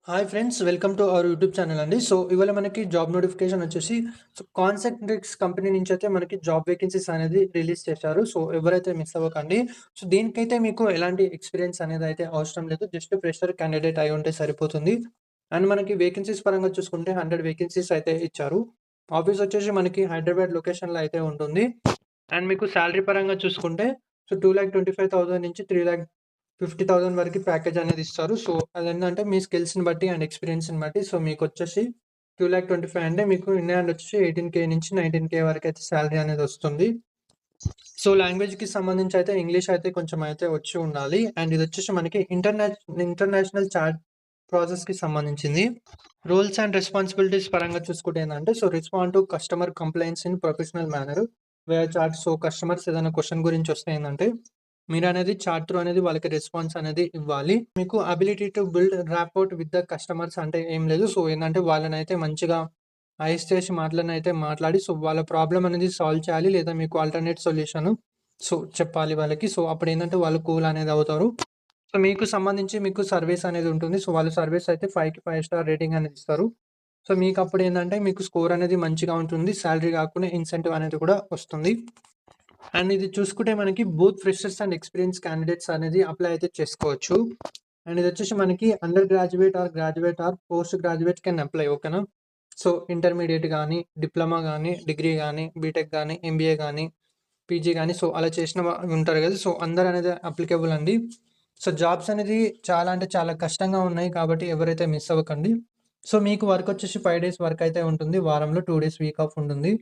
Hi friends, welcome to our YouTube channel అండి. So ఇవాళ మనకి జాబ్ నోటిఫికేషన్ వచ్చేసి కాన్సెంట్రిక్స్ కంపెనీ నుంచి అయితే మనకి జాబ్ వేకెన్సీస్ అనేది రిలీజ్ చేశారు. సో ఎవరైతే మిస్ అవ్వకండి. సో దీనికైతే మీకు ఎలాంటి ఎక్స్పీరియన్స్ అనేది అయితే అవసరం లేదు. జస్ట్ ఫ్రెషర్ క్యాండిడేట్ అయి ఉంటే సరిపోతుంది. అండ్ మనకి వేకెన్సీస్ పరంగా చూసుకుంటే 100 వేకెన్సీస్ అయితే ఇచ్చారు. ఆఫీస్ వచ్చేసి మనకి హైదరాబాద్ లొకేషన్‌లో అయితే ఉంటుంది. అండ్ మీకు సాలరీ పరంగా చూసుకుంటే సో 2,25,000 నుంచి 3,50,000 వరకు ప్యాకేజ్ అనేది ఇస్తారు. సో అదేంటంటే మీ స్కిల్స్‌ని బట్టి అండ్ ఎక్స్‌పీరియన్స్‌ని బట్టి సో మీకొచ్చేసి 2,25,000 అంటే మీకు ఇన్ హ్యాండ్ వచ్చేసి 18,000 నుంచి 19,000 వరకైతే సాలరీ అనేది వస్తుంది. సో లాంగ్వేజ్‌కి సంబంధించి అయితే ఇంగ్లీష్ అయితే కొంచెం అయితే వచ్చి ఉండాలి. అండ్ ఇదొచ్చేసి మనకి ఇంటర్నేషనల్ చాట్ ప్రాసెస్‌కి సంబంధించింది. రోల్స్ అండ్ రెస్పాన్సిబిలిటీస్ పరంగా చూసుకుంటే ఏందంటే so respond to customer complaints in professional manner where chat. So customers ఏదైనా క్వెషన్ గురించి వస్తే ఏందంటే మీరనేది చాట్ త్రూ అనేది వాళ్ళకి రెస్పాన్స్ అనేది ఇవ్వాలి. మీకు ability to build rapport with the customers అంటే ఏం లేదు. సో ఏందంటే వాళ్ళనైతే మంచిగా ఐస్ చేసి మాటలనైతే మాట్లాడి సో వాళ్ళ ప్రాబ్లమ్ అనేది సాల్వ్ చేయాలి. లేదా మీకు ఆల్టర్‌నేట్ సొల్యూషన్ సో చెప్పాలి వాళ్ళకి. సో అప్పుడేందంటే వాళ్ళు కూల్ అనేది అవుతారు. సో మీకు సంబంధించి మీకు సర్వీస్ అనేది ఉంటుంది. సో వాళ్ళు సర్వీస్ అయితే 5కి 5 స్టార్ రేటింగ్ అనేది ఇస్తారు. సో మీకప్పుడేందంటే మీకు స్కోర్ అనేది మంచిగా ఉంటుంది. సాలరీ కాకుండా ఇన్సెంటివ్ అనేది కూడా వస్తుంది. అండ్ ఇది చూసుకుంటే మనకి both freshers and experience candidates అనేది అప్లై అయితే చేసుకోవచ్చు. అండ్ ఇదొచ్చేసి మనకి under graduate or post graduate can apply. ఓకేనా? సో ఇంటర్మీడియేట్ గాని, డిప్లొమా గాని, డిగ్రీ గాని, బీటెక్ గాని, ఎంబీఏ గాని, పీజీ గాని సో అలా చేసిన ఉంటారు కదా! సో అందరనేది అప్లికేబుల్ అండి. సో జాబ్స్ అనేది చాలా అంటే చాలా కష్టంగా ఉన్నాయి కాబట్టి ఎవరైతే మిస్ అవ్వకండి. సో మీకు వర్క్ వచ్చేసి 5 డేస్ వర్క్ అయితే ఉంటుంది. వారంలో 2 డేస్ వీక్ ఆఫ్ ఉంటుంది.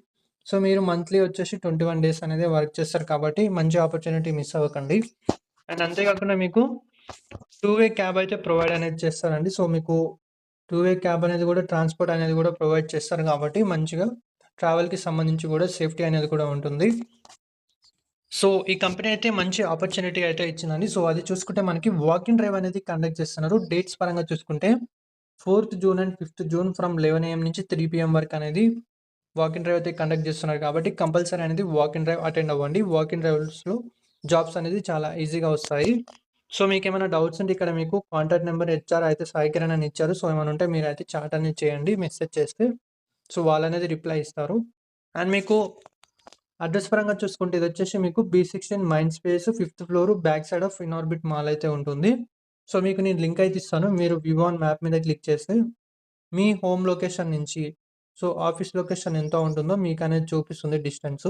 సో మీరు మంత్లీ వచ్చేసి 21 డేస్ అనేది వర్క్ చేస్తారు కాబట్టి మంచి ఆపర్చునిటీ మిస్ అవ్వకండి. అండ్ అంతే కాకుండా మీకు 2 వే క్యాబ్ అయితే ప్రొవైడ్ అనేది చేస్తారండి. సో మీకు 2 వే క్యాబ్ అనేది కూడా ట్రాన్స్‌పోర్ట్ అనేది కూడా ప్రొవైడ్ చేస్తారు కాబట్టి మంచిగా ట్రావెల్‌కి సంబంధించి కూడా సేఫ్టీ అనేది కూడా ఉంటుంది. సో ఈ కంపెనీ అయితే మంచి ఆపర్చునిటీ అయితే ఇచ్చిందండి. సో అది చూసుకుంటే మనకి వాక్ ఇన్ డ్రైవ్ అనేది కండక్ట్ చేస్తున్నారు. డేట్స్ పరంగా చూసుకుంటే 4థ్ June and fifth June from 11 AM నుంచి 3 పీఎం వరకు అనేది వాక్ ఇన్ డ్రైవ్ అయితే కండక్ట్ చేస్తున్నారు కాబట్టి కంపల్సరీ అనేది వాక్ ఇన్ డ్రైవ్ అటెండ్ అవ్వండి. వాక్ ఇన్ డ్రైవ్స్‌లో జాబ్స్ అనేది చాలా ఈజీగా వస్తాయి. సో మీకేమైనా డౌట్స్ ఉంటే ఇక్కడ మీకు కాంటాక్ట్ నంబర్ హెచ్ఆర్ అయితే సాయి కిరణ్ అని ఇచ్చారు. సో ఏమైనా ఉంటే మీరైతే చాట్ అనేది చేయండి. మెసేజ్ చేస్తే సో వాళ్ళనేది రిప్లై ఇస్తారు. అండ్ మీకు అడ్రస్ పరంగా చూసుకుంటే ఇదొచ్చేసి మీకు బి16 mind space fifth floor back side of Inorbit mall అయితే ఉంటుంది. సో మీకు నేను లింక్ అయితే ఇస్తాను. మీరు వ్యూ ఆన్ మ్యాప్ మీద క్లిక్ చేస్తే మీ హోమ్ లొకేషన్ నుంచి సో ఆఫీస్ లొకేషన్ ఎంత ఉంటుందో మీకనేది చూపిస్తుంది డిస్టెన్సు.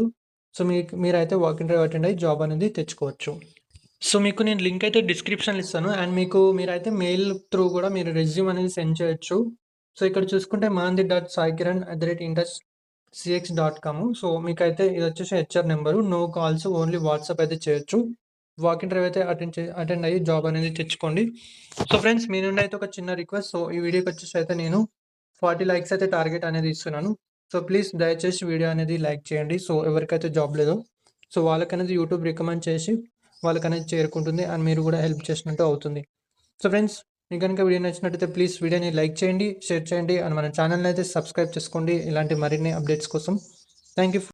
సో మీరైతే వాక్ ఇన్ డ్రైవ్ అటెండ్ అయ్యి జాబ్ అనేది తెచ్చుకోవచ్చు. సో మీకు నేను లింక్ అయితే డిస్క్రిప్షన్‌లో ఇస్తాను. అండ్ మీరైతే మెయిల్ త్రూ కూడా మీరు రెజ్యూమ్ అనేది సెండ్ చేయొచ్చు. సో ఇక్కడ చూసుకుంటే mahandeep.saikiran@cx.com. సో మీకైతే ఇదొచ్చేసి HR number. No calls, only WhatsApp అయితే చేయొచ్చు. వాక్ ఇన్ డ్రైవ్ అయితే అటెండ్ అయ్యి జాబ్ అనేది తెచ్చుకోండి. సో ఫ్రెండ్స్ మీ నుండి అయితే ఒక చిన్న రిక్వెస్ట్. సో ఈ వీడియోకి వచ్చేసి అయితే నేను 40 లైక్స్ అయితే టార్గెట్ అనేది ఇస్తున్నాను. సో ప్లీజ్ దయచేసి వీడియో అనేది లైక్ చేయండి. సో ఎవరికైతే జాబ్ లేదో సో వాళ్ళకనేది యూట్యూబ్ రికమెండ్ చేసి వాళ్ళకనేది చేరుకుంటుంది. అండ్ మీరు కూడా హెల్ప్ చేసినట్టు అవుతుంది. సో ఫ్రెండ్స్ మీకు గనుక వీడియో నచ్చినట్టయితే ప్లీజ్ వీడియోని లైక్ చేయండి, షేర్ చేయండి. అండ్ మన ఛానల్‌ని అయితే సబ్స్క్రైబ్ చేసుకోండి. ఇలాంటి మరిన్ని అప్డేట్స్ కోసం. Thank you.